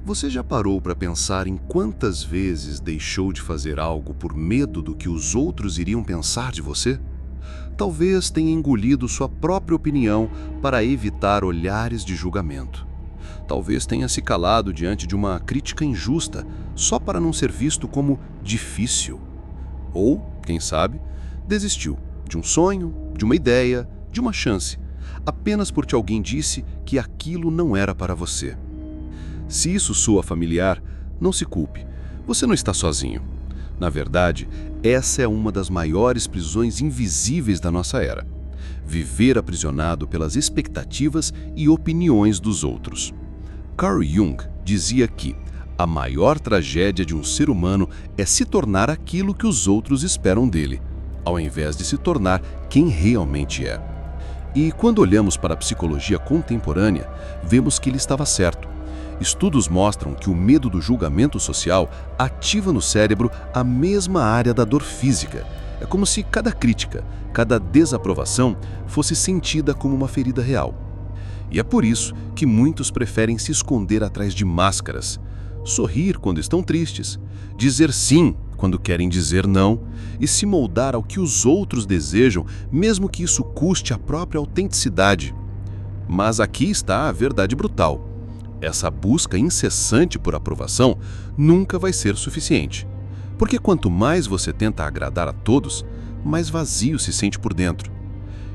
Você já parou para pensar em quantas vezes deixou de fazer algo por medo do que os outros iriam pensar de você? Talvez tenha engolido sua própria opinião para evitar olhares de julgamento. Talvez tenha se calado diante de uma crítica injusta só para não ser visto como difícil. Ou, quem sabe, desistiu de um sonho, de uma ideia, de uma chance, apenas porque alguém disse que aquilo não era para você. Se isso soa familiar, não se culpe, você não está sozinho. Na verdade, essa é uma das maiores prisões invisíveis da nossa era. Viver aprisionado pelas expectativas e opiniões dos outros. Carl Jung dizia que a maior tragédia de um ser humano é se tornar aquilo que os outros esperam dele, ao invés de se tornar quem realmente é. E quando olhamos para a psicologia contemporânea, vemos que ele estava certo. Estudos mostram que o medo do julgamento social ativa no cérebro a mesma área da dor física. É como se cada crítica, cada desaprovação fosse sentida como uma ferida real. E é por isso que muitos preferem se esconder atrás de máscaras, sorrir quando estão tristes, dizer sim quando querem dizer não e se moldar ao que os outros desejam, mesmo que isso custe a própria autenticidade. Mas aqui está a verdade brutal. Essa busca incessante por aprovação nunca vai ser suficiente. Porque quanto mais você tenta agradar a todos, mais vazio se sente por dentro.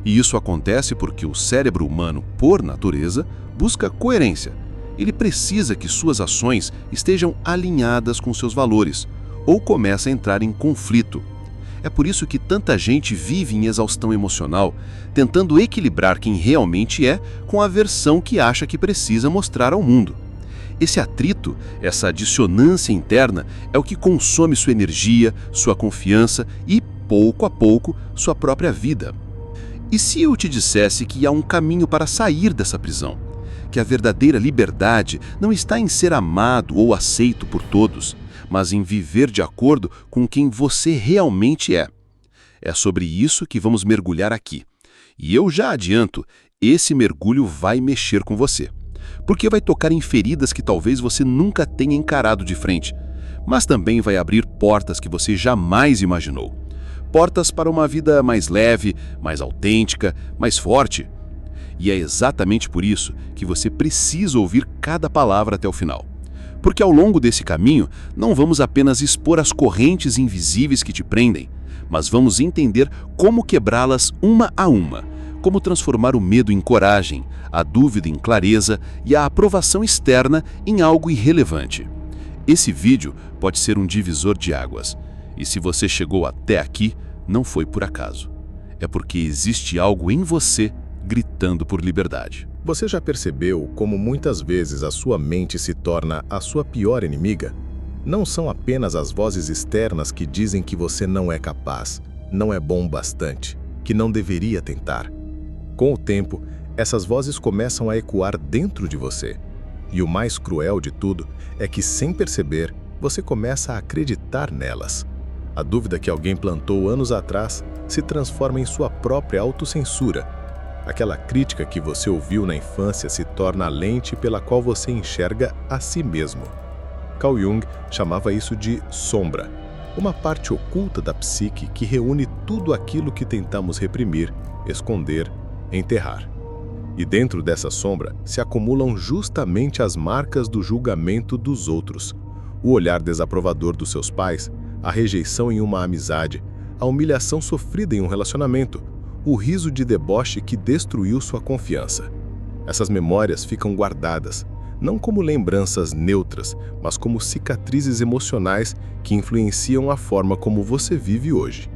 E isso acontece porque o cérebro humano, por natureza, busca coerência. Ele precisa que suas ações estejam alinhadas com seus valores, ou começa a entrar em conflito. É por isso que tanta gente vive em exaustão emocional, tentando equilibrar quem realmente é com a versão que acha que precisa mostrar ao mundo. Esse atrito, essa dissonância interna, é o que consome sua energia, sua confiança e, pouco a pouco, sua própria vida. E se eu te dissesse que há um caminho para sair dessa prisão? Que a verdadeira liberdade não está em ser amado ou aceito por todos, mas em viver de acordo com quem você realmente é. É sobre isso que vamos mergulhar aqui. E eu já adianto, esse mergulho vai mexer com você. Porque vai tocar em feridas que talvez você nunca tenha encarado de frente, mas também vai abrir portas que você jamais imaginou. Portas para uma vida mais leve, mais autêntica, mais forte. E é exatamente por isso que você precisa ouvir cada palavra até o final. Porque ao longo desse caminho, não vamos apenas expor as correntes invisíveis que te prendem, mas vamos entender como quebrá-las uma a uma, como transformar o medo em coragem, a dúvida em clareza e a aprovação externa em algo irrelevante. Esse vídeo pode ser um divisor de águas, e se você chegou até aqui, não foi por acaso. É porque existe algo em você gritando por liberdade. Você já percebeu como muitas vezes a sua mente se torna a sua pior inimiga? Não são apenas as vozes externas que dizem que você não é capaz, não é bom o bastante, que não deveria tentar. Com o tempo, essas vozes começam a ecoar dentro de você. E o mais cruel de tudo é que, sem perceber, você começa a acreditar nelas. A dúvida que alguém plantou anos atrás se transforma em sua própria autocensura. Aquela crítica que você ouviu na infância se torna a lente pela qual você enxerga a si mesmo. Carl Jung chamava isso de sombra, uma parte oculta da psique que reúne tudo aquilo que tentamos reprimir, esconder, enterrar. E dentro dessa sombra se acumulam justamente as marcas do julgamento dos outros, o olhar desaprovador dos seus pais, a rejeição em uma amizade, a humilhação sofrida em um relacionamento, o riso de deboche que destruiu sua confiança. Essas memórias ficam guardadas, não como lembranças neutras, mas como cicatrizes emocionais que influenciam a forma como você vive hoje.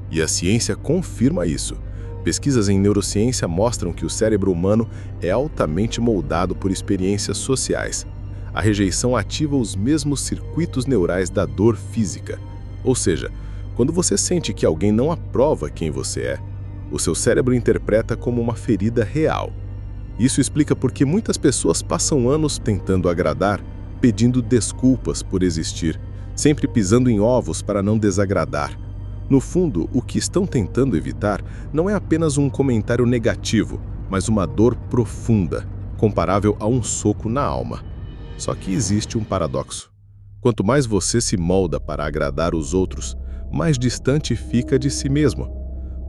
E a ciência confirma isso. Pesquisas em neurociência mostram que o cérebro humano é altamente moldado por experiências sociais. A rejeição ativa os mesmos circuitos neurais da dor física. Ou seja, quando você sente que alguém não aprova quem você é, o seu cérebro interpreta como uma ferida real. Isso explica por que muitas pessoas passam anos tentando agradar, pedindo desculpas por existir, sempre pisando em ovos para não desagradar. No fundo, o que estão tentando evitar não é apenas um comentário negativo, mas uma dor profunda, comparável a um soco na alma. Só que existe um paradoxo. Quanto mais você se molda para agradar os outros, mais distante fica de si mesmo.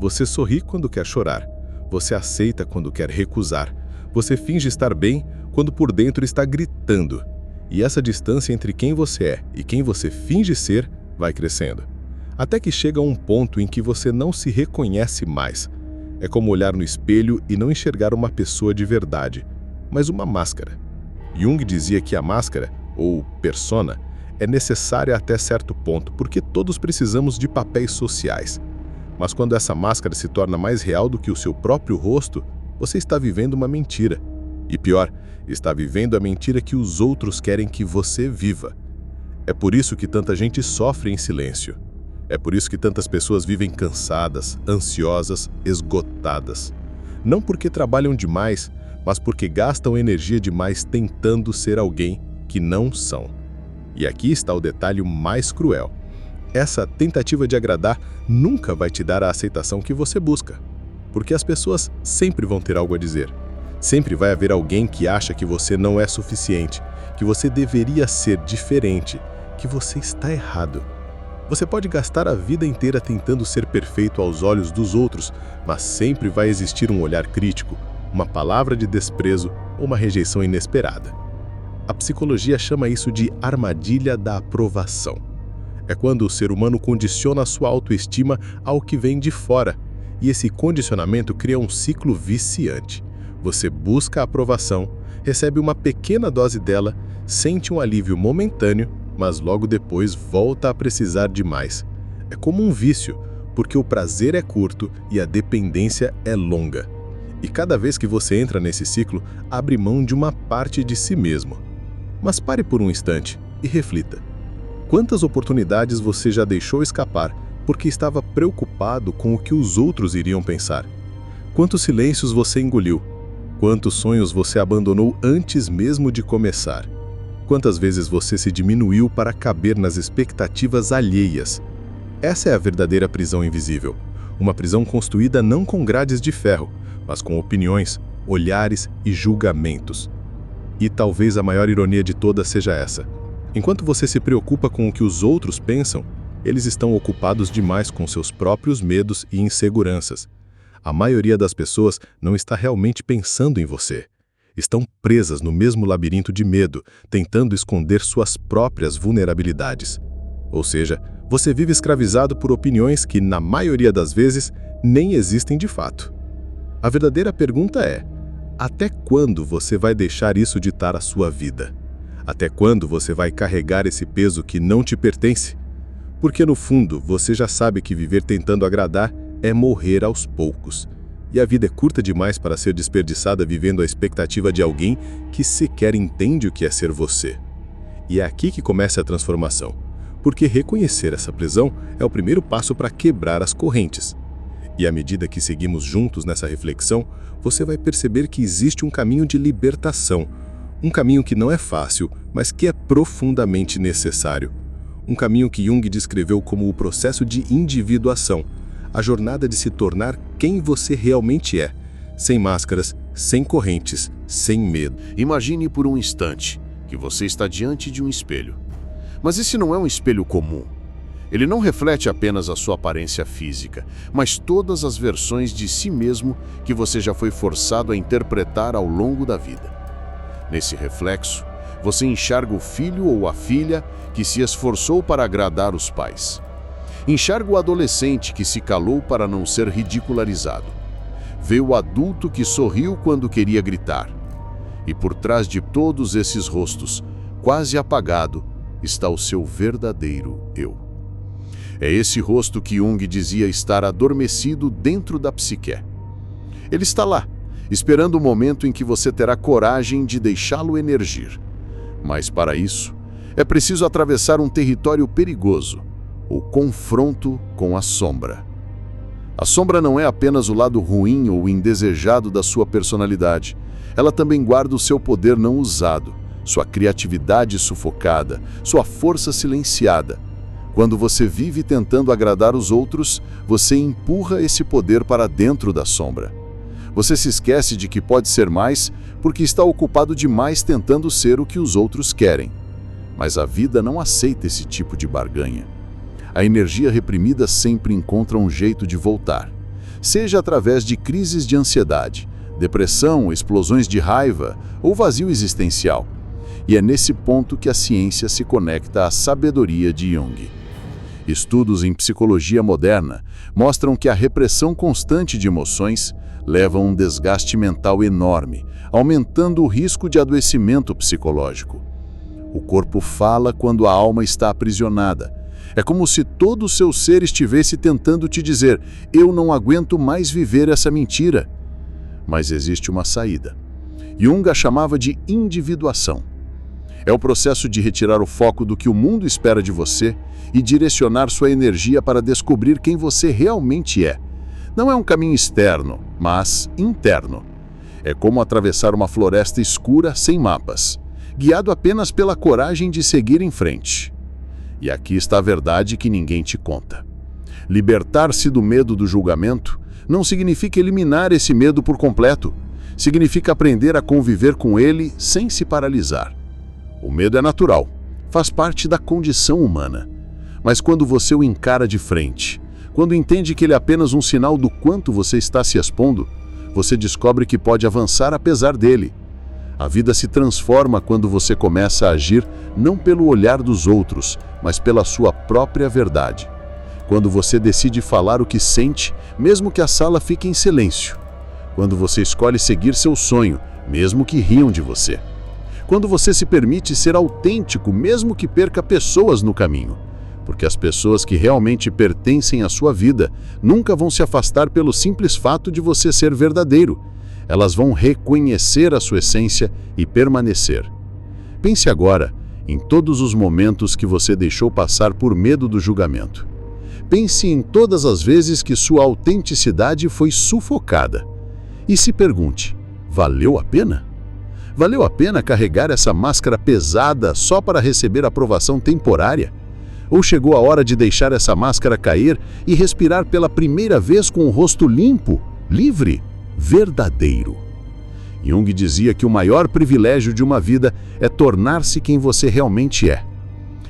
Você sorri quando quer chorar, você aceita quando quer recusar, você finge estar bem quando por dentro está gritando. E essa distância entre quem você é e quem você finge ser vai crescendo. Até que chega a um ponto em que você não se reconhece mais. É como olhar no espelho e não enxergar uma pessoa de verdade, mas uma máscara. Jung dizia que a máscara, ou persona, é necessária até certo ponto, porque todos precisamos de papéis sociais. Mas quando essa máscara se torna mais real do que o seu próprio rosto, você está vivendo uma mentira. E pior, está vivendo a mentira que os outros querem que você viva. É por isso que tanta gente sofre em silêncio. É por isso que tantas pessoas vivem cansadas, ansiosas, esgotadas. Não porque trabalham demais, mas porque gastam energia demais tentando ser alguém que não são. E aqui está o detalhe mais cruel. Essa tentativa de agradar nunca vai te dar a aceitação que você busca. Porque as pessoas sempre vão ter algo a dizer. Sempre vai haver alguém que acha que você não é suficiente, que você deveria ser diferente, que você está errado. Você pode gastar a vida inteira tentando ser perfeito aos olhos dos outros, mas sempre vai existir um olhar crítico, uma palavra de desprezo ou uma rejeição inesperada. A psicologia chama isso de armadilha da aprovação. É quando o ser humano condiciona a sua autoestima ao que vem de fora, e esse condicionamento cria um ciclo viciante. Você busca a aprovação, recebe uma pequena dose dela, sente um alívio momentâneo, mas logo depois volta a precisar de mais. É como um vício, porque o prazer é curto e a dependência é longa. E cada vez que você entra nesse ciclo, abre mão de uma parte de si mesmo. Mas pare por um instante e reflita. Quantas oportunidades você já deixou escapar porque estava preocupado com o que os outros iriam pensar? Quantos silêncios você engoliu? Quantos sonhos você abandonou antes mesmo de começar? Quantas vezes você se diminuiu para caber nas expectativas alheias? Essa é a verdadeira prisão invisível. Uma prisão construída não com grades de ferro, mas com opiniões, olhares e julgamentos. E talvez a maior ironia de todas seja essa. Enquanto você se preocupa com o que os outros pensam, eles estão ocupados demais com seus próprios medos e inseguranças. A maioria das pessoas não está realmente pensando em você. Estão presas no mesmo labirinto de medo, tentando esconder suas próprias vulnerabilidades. Ou seja, você vive escravizado por opiniões que, na maioria das vezes, nem existem de fato. A verdadeira pergunta é: até quando você vai deixar isso ditar a sua vida? Até quando você vai carregar esse peso que não te pertence? Porque no fundo, você já sabe que viver tentando agradar é morrer aos poucos. E a vida é curta demais para ser desperdiçada vivendo a expectativa de alguém que sequer entende o que é ser você. E é aqui que começa a transformação. Porque reconhecer essa prisão é o primeiro passo para quebrar as correntes. E à medida que seguimos juntos nessa reflexão, você vai perceber que existe um caminho de libertação. Um caminho que não é fácil, mas que é profundamente necessário. Um caminho que Jung descreveu como o processo de individuação, a jornada de se tornar quem você realmente é, sem máscaras, sem correntes, sem medo. Imagine por um instante que você está diante de um espelho. Mas esse não é um espelho comum. Ele não reflete apenas a sua aparência física, mas todas as versões de si mesmo que você já foi forçado a interpretar ao longo da vida. Nesse reflexo, você enxerga o filho ou a filha que se esforçou para agradar os pais. Enxerga o adolescente que se calou para não ser ridicularizado. Vê o adulto que sorriu quando queria gritar. E por trás de todos esses rostos, quase apagado, está o seu verdadeiro eu. É esse rosto que Jung dizia estar adormecido dentro da psique. Ele está lá, esperando o momento em que você terá coragem de deixá-lo emergir. Mas para isso, é preciso atravessar um território perigoso, o confronto com a sombra. A sombra não é apenas o lado ruim ou indesejado da sua personalidade. Ela também guarda o seu poder não usado, sua criatividade sufocada, sua força silenciada. Quando você vive tentando agradar os outros, você empurra esse poder para dentro da sombra. Você se esquece de que pode ser mais porque está ocupado demais tentando ser o que os outros querem. Mas a vida não aceita esse tipo de barganha. A energia reprimida sempre encontra um jeito de voltar, seja através de crises de ansiedade, depressão, explosões de raiva ou vazio existencial. E é nesse ponto que a ciência se conecta à sabedoria de Jung. Estudos em psicologia moderna mostram que a repressão constante de emoções leva a um desgaste mental enorme, aumentando o risco de adoecimento psicológico. O corpo fala quando a alma está aprisionada. É como se todo o seu ser estivesse tentando te dizer: eu não aguento mais viver essa mentira. Mas existe uma saída. Jung a chamava de individuação. É o processo de retirar o foco do que o mundo espera de você e direcionar sua energia para descobrir quem você realmente é. Não é um caminho externo, mas interno. É como atravessar uma floresta escura sem mapas, guiado apenas pela coragem de seguir em frente. E aqui está a verdade que ninguém te conta. Libertar-se do medo do julgamento não significa eliminar esse medo por completo. Significa aprender a conviver com ele sem se paralisar. O medo é natural, faz parte da condição humana. Mas quando você o encara de frente, quando entende que ele é apenas um sinal do quanto você está se expondo, você descobre que pode avançar apesar dele. A vida se transforma quando você começa a agir não pelo olhar dos outros, mas pela sua própria verdade. Quando você decide falar o que sente, mesmo que a sala fique em silêncio. Quando você escolhe seguir seu sonho, mesmo que riam de você. Quando você se permite ser autêntico, mesmo que perca pessoas no caminho. Porque as pessoas que realmente pertencem à sua vida nunca vão se afastar pelo simples fato de você ser verdadeiro. Elas vão reconhecer a sua essência e permanecer. Pense agora em todos os momentos que você deixou passar por medo do julgamento. Pense em todas as vezes que sua autenticidade foi sufocada. E se pergunte: valeu a pena? Valeu a pena carregar essa máscara pesada só para receber aprovação temporária? Ou chegou a hora de deixar essa máscara cair e respirar pela primeira vez com o rosto limpo, livre, verdadeiro? Jung dizia que o maior privilégio de uma vida é tornar-se quem você realmente é.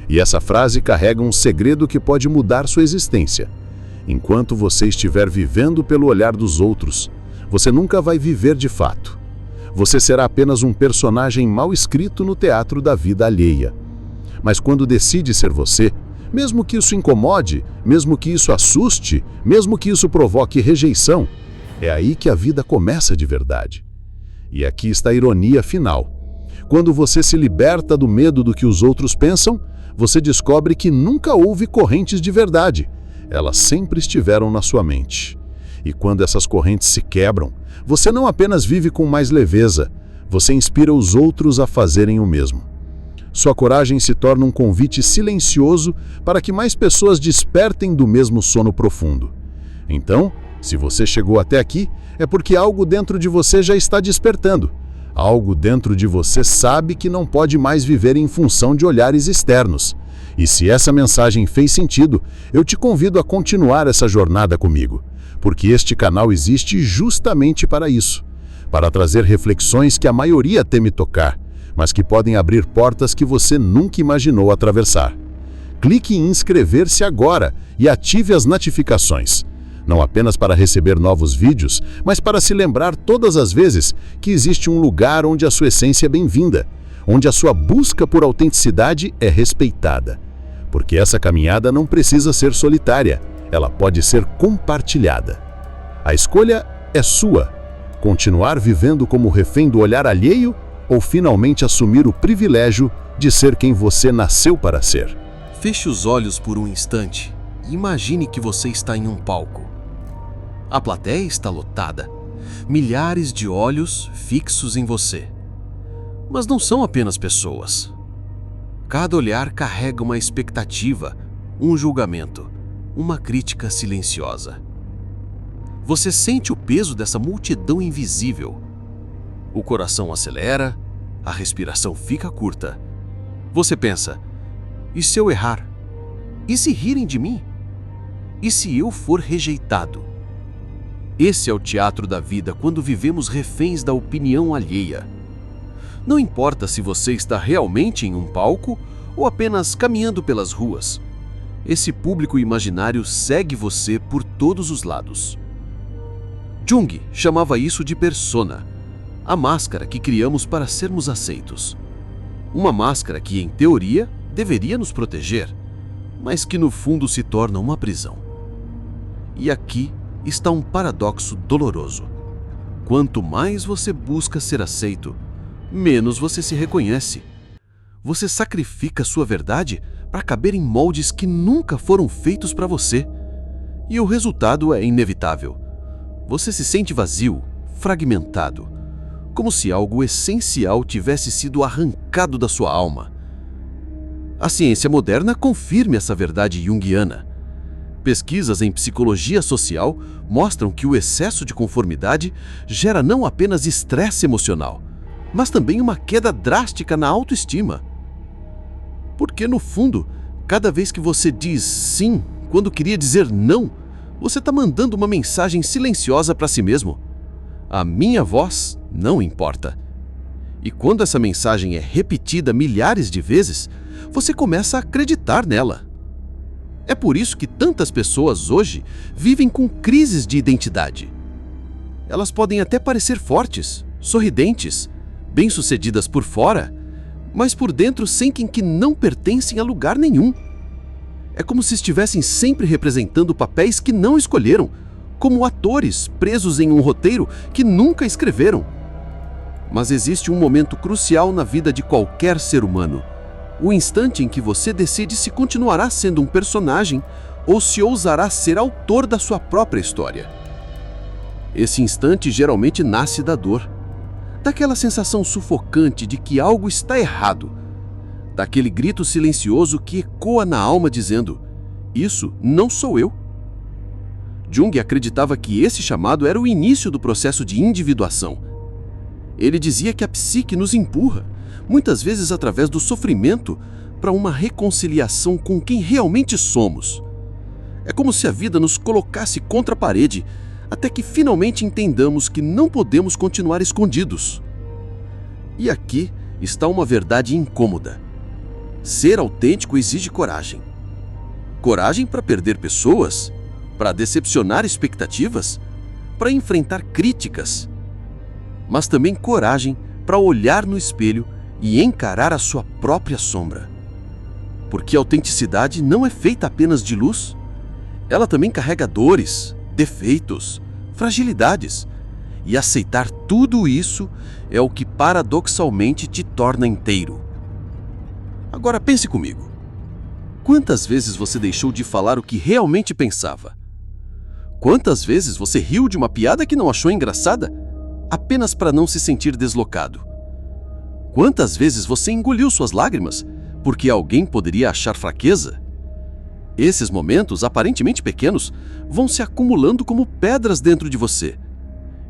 E essa frase carrega um segredo que pode mudar sua existência. Enquanto você estiver vivendo pelo olhar dos outros, você nunca vai viver de fato. Você será apenas um personagem mal escrito no teatro da vida alheia. Mas quando decide ser você, mesmo que isso incomode, mesmo que isso assuste, mesmo que isso provoque rejeição, é aí que a vida começa de verdade. E aqui está a ironia final. Quando você se liberta do medo do que os outros pensam, você descobre que nunca houve correntes de verdade. Elas sempre estiveram na sua mente. E quando essas correntes se quebram, você não apenas vive com mais leveza, você inspira os outros a fazerem o mesmo. Sua coragem se torna um convite silencioso para que mais pessoas despertem do mesmo sono profundo. Então, se você chegou até aqui, é porque algo dentro de você já está despertando. Algo dentro de você sabe que não pode mais viver em função de olhares externos. E se essa mensagem fez sentido, eu te convido a continuar essa jornada comigo, porque este canal existe justamente para isso, para trazer reflexões que a maioria teme tocar, mas que podem abrir portas que você nunca imaginou atravessar. Clique em inscrever-se agora e ative as notificações. Não apenas para receber novos vídeos, mas para se lembrar todas as vezes que existe um lugar onde a sua essência é bem-vinda, onde a sua busca por autenticidade é respeitada. Porque essa caminhada não precisa ser solitária, ela pode ser compartilhada. A escolha é sua: continuar vivendo como refém do olhar alheio ou finalmente assumir o privilégio de ser quem você nasceu para ser. Feche os olhos por um instante e imagine que você está em um palco. A plateia está lotada, milhares de olhos fixos em você. Mas não são apenas pessoas. Cada olhar carrega uma expectativa, um julgamento, uma crítica silenciosa. Você sente o peso dessa multidão invisível. O coração acelera, a respiração fica curta. Você pensa: e se eu errar? E se rirem de mim? E se eu for rejeitado? Esse é o teatro da vida quando vivemos reféns da opinião alheia. Não importa se você está realmente em um palco ou apenas caminhando pelas ruas. Esse público imaginário segue você por todos os lados. Jung chamava isso de persona, a máscara que criamos para sermos aceitos. Uma máscara que, em teoria, deveria nos proteger, mas que no fundo se torna uma prisão. E aqui está um paradoxo doloroso. Quanto mais você busca ser aceito, menos você se reconhece. Você sacrifica sua verdade para caber em moldes que nunca foram feitos para você. E o resultado é inevitável. Você se sente vazio, fragmentado, como se algo essencial tivesse sido arrancado da sua alma. A ciência moderna confirma essa verdade junguiana. Pesquisas em psicologia social mostram que o excesso de conformidade gera não apenas estresse emocional, mas também uma queda drástica na autoestima. Porque, no fundo, cada vez que você diz sim quando queria dizer não, você está mandando uma mensagem silenciosa para si mesmo. A minha voz não importa. E quando essa mensagem é repetida milhares de vezes, você começa a acreditar nela. É por isso que tantas pessoas hoje vivem com crises de identidade. Elas podem até parecer fortes, sorridentes, bem-sucedidas por fora, mas por dentro sentem que não pertencem a lugar nenhum. É como se estivessem sempre representando papéis que não escolheram, como atores presos em um roteiro que nunca escreveram. Mas existe um momento crucial na vida de qualquer ser humano. O instante em que você decide se continuará sendo um personagem ou se ousará ser autor da sua própria história. Esse instante geralmente nasce da dor, daquela sensação sufocante de que algo está errado, daquele grito silencioso que ecoa na alma dizendo: "Isso não sou eu". Jung acreditava que esse chamado era o início do processo de individuação. Ele dizia que a psique nos empurra, muitas vezes através do sofrimento, para uma reconciliação com quem realmente somos. É como se a vida nos colocasse contra a parede, até que finalmente entendamos que não podemos continuar escondidos. E aqui está uma verdade incômoda. Ser autêntico exige coragem. Coragem para perder pessoas, para decepcionar expectativas, para enfrentar críticas, mas também coragem para olhar no espelho e encarar a sua própria sombra. Porque a autenticidade não é feita apenas de luz. Ela também carrega dores, defeitos, fragilidades. E aceitar tudo isso é o que paradoxalmente te torna inteiro. Agora pense comigo. Quantas vezes você deixou de falar o que realmente pensava? Quantas vezes você riu de uma piada que não achou engraçada, apenas para não se sentir deslocado? Quantas vezes você engoliu suas lágrimas porque alguém poderia achar fraqueza? Esses momentos, aparentemente pequenos, vão se acumulando como pedras dentro de você.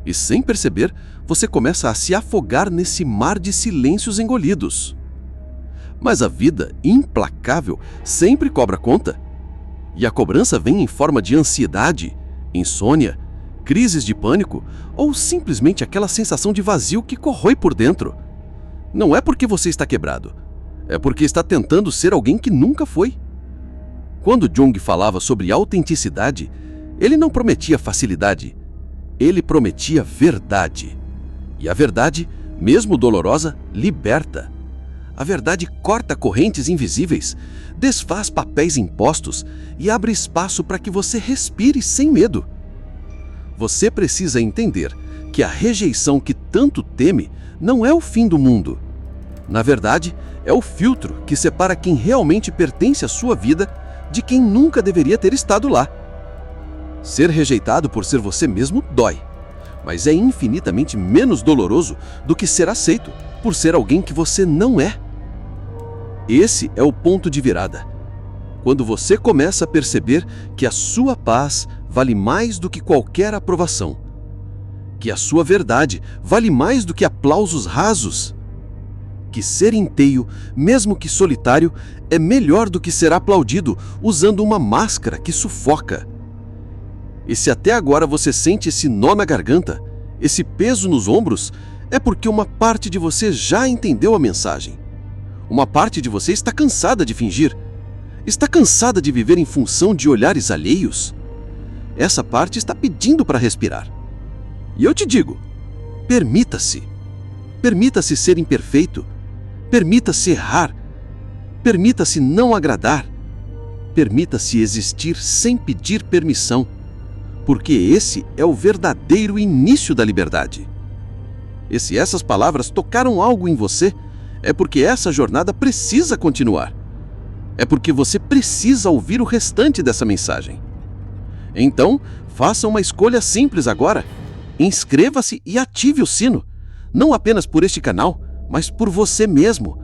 E sem perceber, você começa a se afogar nesse mar de silêncios engolidos. Mas a vida, implacável, sempre cobra conta. E a cobrança vem em forma de ansiedade, insônia, crises de pânico ou simplesmente aquela sensação de vazio que corrói por dentro. Não é porque você está quebrado, é porque está tentando ser alguém que nunca foi. Quando Jung falava sobre autenticidade, ele não prometia facilidade, ele prometia verdade. E a verdade, mesmo dolorosa, liberta. A verdade corta correntes invisíveis, desfaz papéis impostos e abre espaço para que você respire sem medo. Você precisa entender que a rejeição que tanto teme não é o fim do mundo. Na verdade, é o filtro que separa quem realmente pertence à sua vida de quem nunca deveria ter estado lá. Ser rejeitado por ser você mesmo dói, mas é infinitamente menos doloroso do que ser aceito por ser alguém que você não é. Esse é o ponto de virada. Quando você começa a perceber que a sua paz vale mais do que qualquer aprovação, que a sua verdade vale mais do que aplausos rasos, que ser inteiro, mesmo que solitário, é melhor do que ser aplaudido usando uma máscara que sufoca. E se até agora você sente esse nó na garganta, esse peso nos ombros, é porque uma parte de você já entendeu a mensagem. Uma parte de você está cansada de fingir. Está cansada de viver em função de olhares alheios. Essa parte está pedindo para respirar. E eu te digo, permita-se. Permita-se ser imperfeito. Permita-se errar. Permita-se não agradar. Permita-se existir sem pedir permissão. Porque esse é o verdadeiro início da liberdade. E se essas palavras tocaram algo em você, é porque essa jornada precisa continuar. É porque você precisa ouvir o restante dessa mensagem. Então, faça uma escolha simples agora. Inscreva-se e ative o sino. Não apenas por este canal, mas por você mesmo.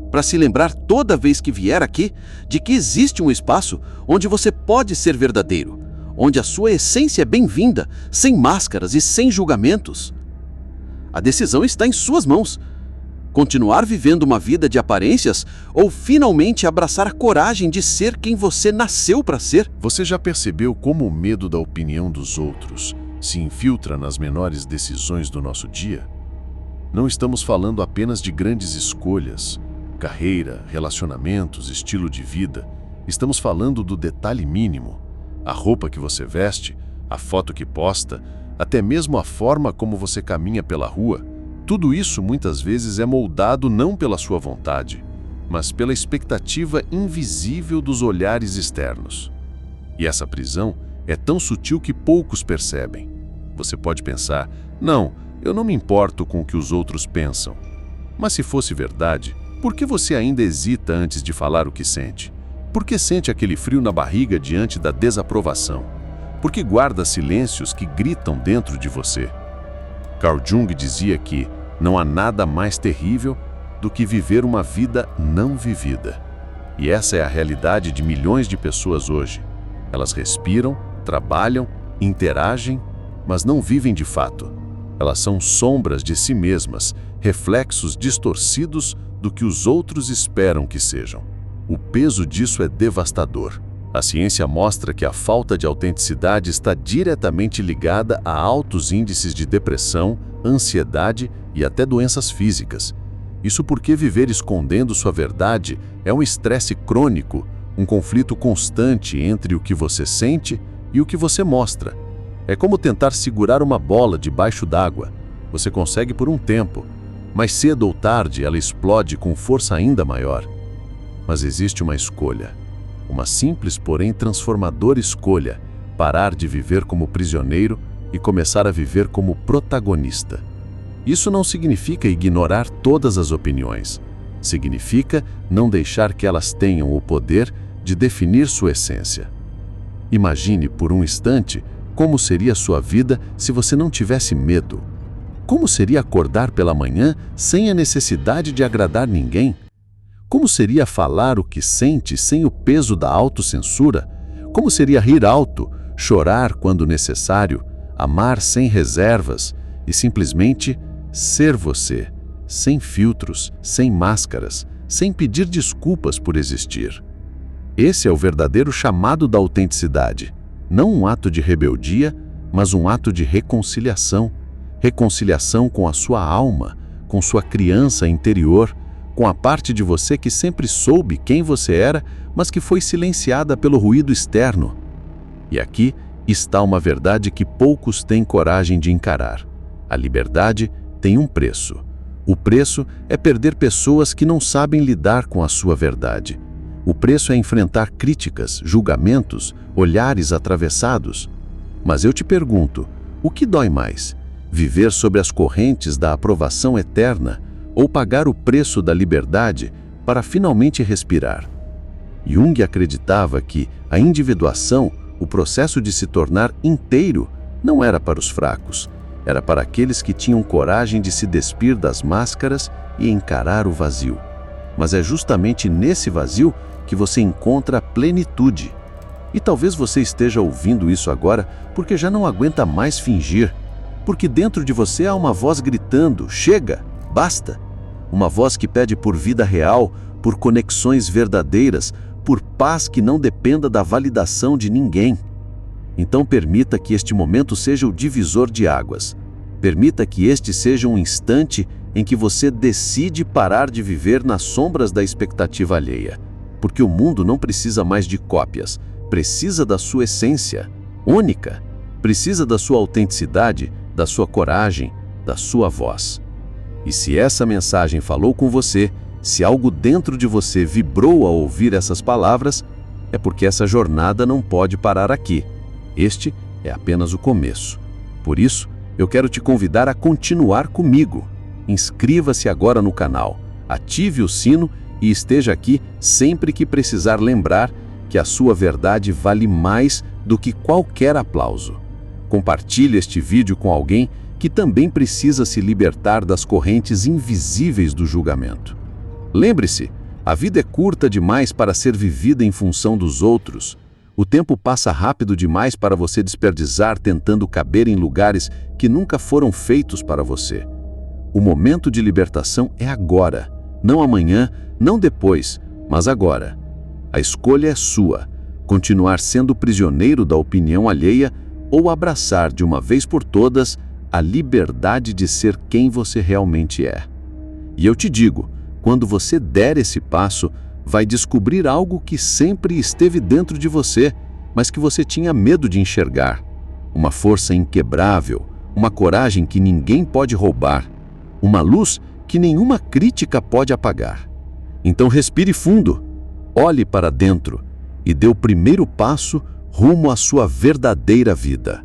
Para se lembrar toda vez que vier aqui de que existe um espaço onde você pode ser verdadeiro, onde a sua essência é bem-vinda, sem máscaras e sem julgamentos. A decisão está em suas mãos. Continuar vivendo uma vida de aparências ou finalmente abraçar a coragem de ser quem você nasceu para ser? Você já percebeu como o medo da opinião dos outros se infiltra nas menores decisões do nosso dia? Não estamos falando apenas de grandes escolhas, carreira, relacionamentos, estilo de vida. Estamos falando do detalhe mínimo. A roupa que você veste, a foto que posta, até mesmo a forma como você caminha pela rua. Tudo isso muitas vezes é moldado não pela sua vontade, mas pela expectativa invisível dos olhares externos. E essa prisão é tão sutil que poucos percebem. Você pode pensar, não, eu não me importo com o que os outros pensam. Mas se fosse verdade, por que você ainda hesita antes de falar o que sente? Por que sente aquele frio na barriga diante da desaprovação? Por que guarda silêncios que gritam dentro de você? Carl Jung dizia que não há nada mais terrível do que viver uma vida não vivida. E essa é a realidade de milhões de pessoas hoje. Elas respiram, trabalham, interagem, mas não vivem de fato. Elas são sombras de si mesmas, reflexos distorcidos do que os outros esperam que sejam. O peso disso é devastador. A ciência mostra que a falta de autenticidade está diretamente ligada a altos índices de depressão, ansiedade e até doenças físicas. Isso porque viver escondendo sua verdade é um estresse crônico, um conflito constante entre o que você sente e o que você mostra. É como tentar segurar uma bola debaixo d'água. Você consegue por um tempo, mas cedo ou tarde ela explode com força ainda maior. Mas existe uma escolha. Uma simples, porém transformadora escolha: parar de viver como prisioneiro e começar a viver como protagonista. Isso não significa ignorar todas as opiniões. Significa não deixar que elas tenham o poder de definir sua essência. Imagine por um instante como seria sua vida se você não tivesse medo. Como seria acordar pela manhã sem a necessidade de agradar ninguém? Como seria falar o que sente sem o peso da autocensura? Como seria rir alto, chorar quando necessário, amar sem reservas e simplesmente ser você, sem filtros, sem máscaras, sem pedir desculpas por existir? Esse é o verdadeiro chamado da autenticidade. Não um ato de rebeldia, mas um ato de reconciliação. Reconciliação com a sua alma, com sua criança interior, com a parte de você que sempre soube quem você era, mas que foi silenciada pelo ruído externo. E aqui está uma verdade que poucos têm coragem de encarar. A liberdade tem um preço. O preço é perder pessoas que não sabem lidar com a sua verdade. O preço é enfrentar críticas, julgamentos, olhares atravessados. Mas eu te pergunto, o que dói mais? Viver sob as correntes da aprovação eterna ou pagar o preço da liberdade para finalmente respirar? Jung acreditava que a individuação, o processo de se tornar inteiro, não era para os fracos, era para aqueles que tinham coragem de se despir das máscaras e encarar o vazio. Mas é justamente nesse vazio que você encontra a plenitude. E talvez você esteja ouvindo isso agora porque já não aguenta mais fingir, porque dentro de você há uma voz gritando: chega, basta. Uma voz que pede por vida real, por conexões verdadeiras, por paz que não dependa da validação de ninguém. Então permita que este momento seja o divisor de águas. Permita que este seja um instante em que você decide parar de viver nas sombras da expectativa alheia. Porque o mundo não precisa mais de cópias, precisa da sua essência, única. Precisa da sua autenticidade, da sua coragem, da sua voz. E se essa mensagem falou com você, se algo dentro de você vibrou ao ouvir essas palavras, é porque essa jornada não pode parar aqui. Este é apenas o começo. Por isso, eu quero te convidar a continuar comigo. Inscreva-se agora no canal, ative o sino e esteja aqui sempre que precisar lembrar que a sua verdade vale mais do que qualquer aplauso. Compartilhe este vídeo com alguém que também precisa se libertar das correntes invisíveis do julgamento. Lembre-se, a vida é curta demais para ser vivida em função dos outros. O tempo passa rápido demais para você desperdiçar tentando caber em lugares que nunca foram feitos para você. O momento de libertação é agora, não amanhã, não depois, mas agora. A escolha é sua, continuar sendo prisioneiro da opinião alheia ou abraçar de uma vez por todas a liberdade de ser quem você realmente é. E eu te digo, quando você der esse passo, vai descobrir algo que sempre esteve dentro de você, mas que você tinha medo de enxergar. Uma força inquebrável, uma coragem que ninguém pode roubar, uma luz que nenhuma crítica pode apagar. Então respire fundo, olhe para dentro e dê o primeiro passo rumo à sua verdadeira vida.